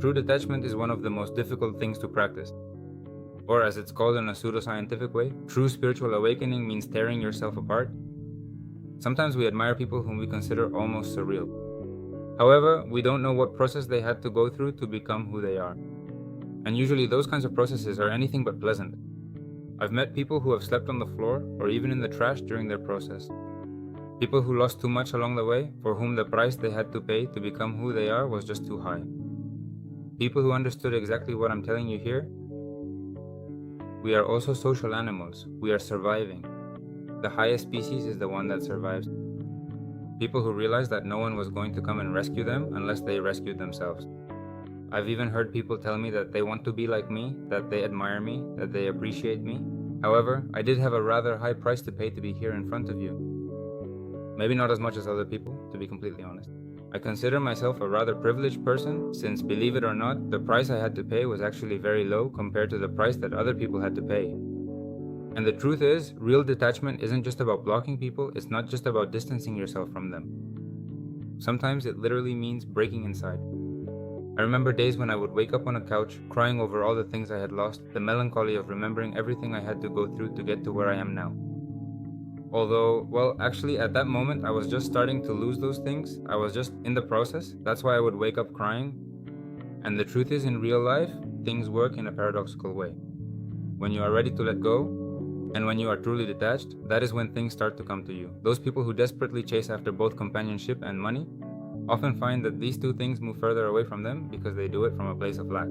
True detachment is one of the most difficult things to practice. Or as it's called in a pseudoscientific way, true spiritual awakening means tearing yourself apart. Sometimes we admire people whom we consider almost surreal. However, we don't know what process they had to go through to become who they are. And usually those kinds of processes are anything but pleasant. I've met people who have slept on the floor or even in the trash during their process. People who lost too much along the way, for whom the price they had to pay to become who they are was just too high. People who understood exactly what I'm telling you here. We are also social animals. We are surviving. The highest species is the one that survives. People who realize that no one was going to come and rescue them unless they rescued themselves. I've even heard people tell me that they want to be like me, that they admire me, that they appreciate me. However, I did have a rather high price to pay to be here in front of you. Maybe not as much as other people, to be completely honest. I consider myself a rather privileged person since, believe it or not, the price I had to pay was actually very low compared to the price that other people had to pay. And the truth is, real detachment isn't just about blocking people, it's not just about distancing yourself from them. Sometimes it literally means breaking inside. I remember days when I would wake up on a couch, crying over all the things I had lost, the melancholy of remembering everything I had to go through to get to where I am now. Although, well, actually at that moment I was just starting to lose those things, I was just in the process, that's why I would wake up crying. And the truth is, in real life, things work in a paradoxical way. When you are ready to let go, and when you are truly detached, that is when things start to come to you. Those people who desperately chase after both companionship and money often find that these two things move further away from them because they do it from a place of lack.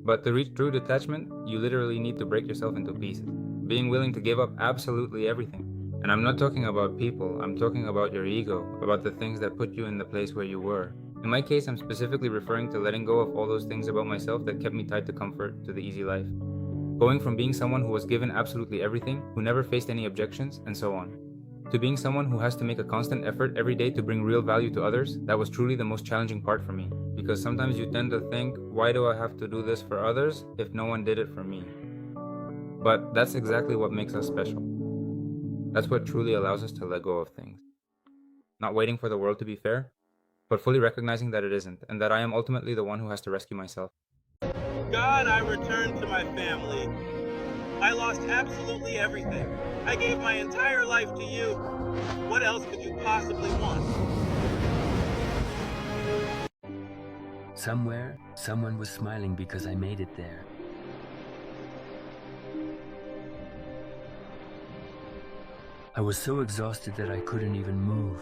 But to reach true detachment, you literally need to break yourself into pieces, being willing to give up absolutely everything. And I'm not talking about people, I'm talking about your ego, about the things that put you in the place where you were. In my case, I'm specifically referring to letting go of all those things about myself that kept me tied to comfort, to the easy life. Going from being someone who was given absolutely everything, who never faced any objections, and so on, to being someone who has to make a constant effort every day to bring real value to others. That was truly the most challenging part for me. Because sometimes you tend to think, why do I have to do this for others if no one did it for me? But that's exactly what makes us special. That's what truly allows us to let go of things. Not waiting for the world to be fair, but fully recognizing that it isn't, and that I am ultimately the one who has to rescue myself. God, I returned to my family. I lost absolutely everything. I gave my entire life to you. What else could you possibly want? Somewhere, someone was smiling because I made it there. I was so exhausted that I couldn't even move.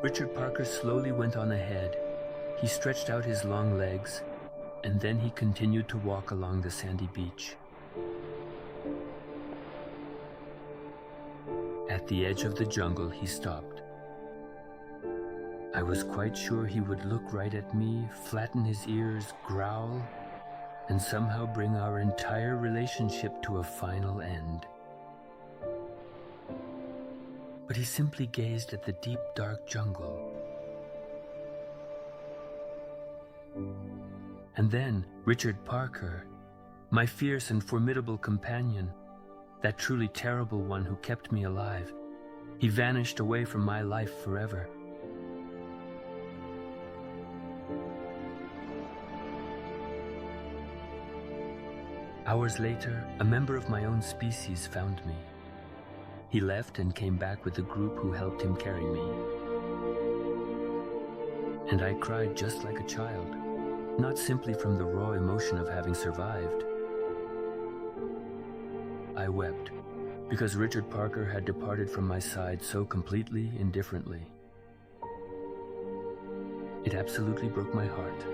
Richard Parker slowly went on ahead. He stretched out his long legs, and then he continued to walk along the sandy beach. At the edge of the jungle, he stopped. I was quite sure he would look right at me, flatten his ears, growl, and somehow bring our entire relationship to a final end. But he simply gazed at the deep, dark jungle. And then Richard Parker, my fierce and formidable companion, that truly terrible one who kept me alive, he vanished away from my life forever. Hours later, a member of my own species found me. He left and came back with the group who helped him carry me. And I cried just like a child, not simply from the raw emotion of having survived. I wept because Richard Parker had departed from my side so completely indifferently. It absolutely broke my heart.